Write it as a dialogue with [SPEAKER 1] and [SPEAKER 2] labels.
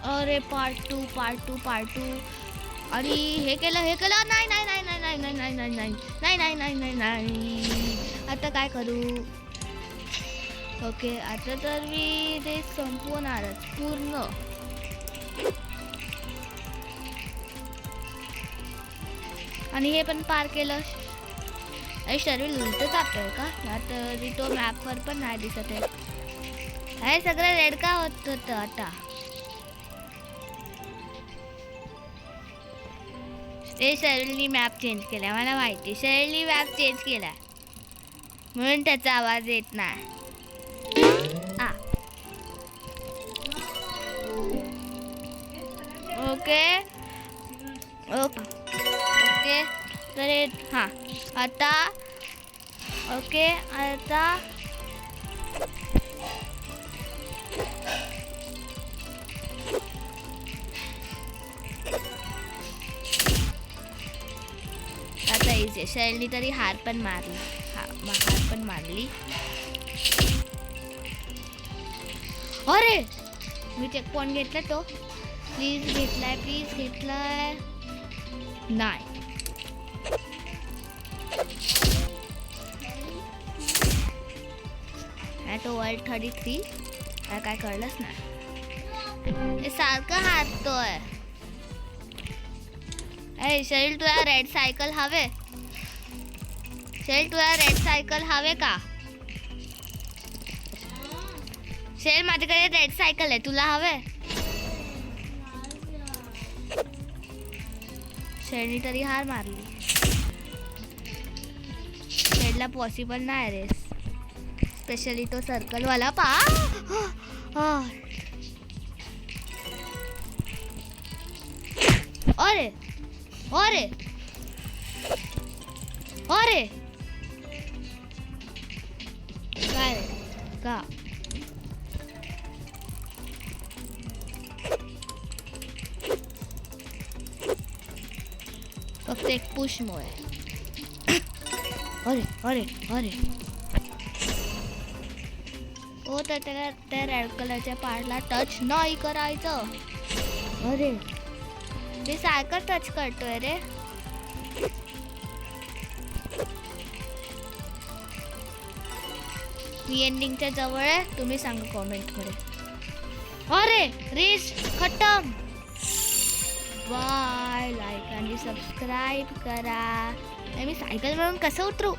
[SPEAKER 1] अरे पार्ट 2 आणि हे केलं नाही नाही नाही नाही नाही नाही नाही नाही नाही नाही नाही नाही नाही आता काय करू. ओके आता तर मी ते संपवणारच पूर्ण. आणि हे पण पार केलं. शरीर उलट जातोय का आता तो मॅपवर पण नाही दिसत आहे. हे सगळं रेड का होत होतं आता. ते शरीरनी मॅप चेंज केला मला माहिती. शरीरनी मॅप चेंज केला म्हणून त्याचा आवाज येत नाही. ओके ओके ओके तर हां आता ओके आता इझी. शैलनी तरी हार पण मारली. हार पण मारली. अरे मी चेक पॉइंट घेतला तो. प्लीज घेतलाय नाही. तो वर्ल्ड 33 काय कळलंच नाही. सारखं हारतोय. शैल तुला रेड सायकल हवे. शैल तुला रेड सायकल हवे का. शैल माझ्याकडे रेड सायकल आहे तुला हवे. शैलनी तरी हार मारली. शैलला पॉसिबल नाही रेस स्पेशली तो सर्कल वाला पा. अरे अरे अरे काय का फक्त एक पुश मुळे. अरे अरे अरे ओ तर त्याला त्या रेड कलरच्या पार्टला टच नाही करायचं. अरे ते सायकल टच करतोय रे. मी एंडिंगच्या जवळ आहे. तुम्ही सांगा कॉमेंट मध्ये. अरे रेस खतम. बाय. लाईक आणि सबस्क्राईब करा. मी सायकल वरून कसं उतरू.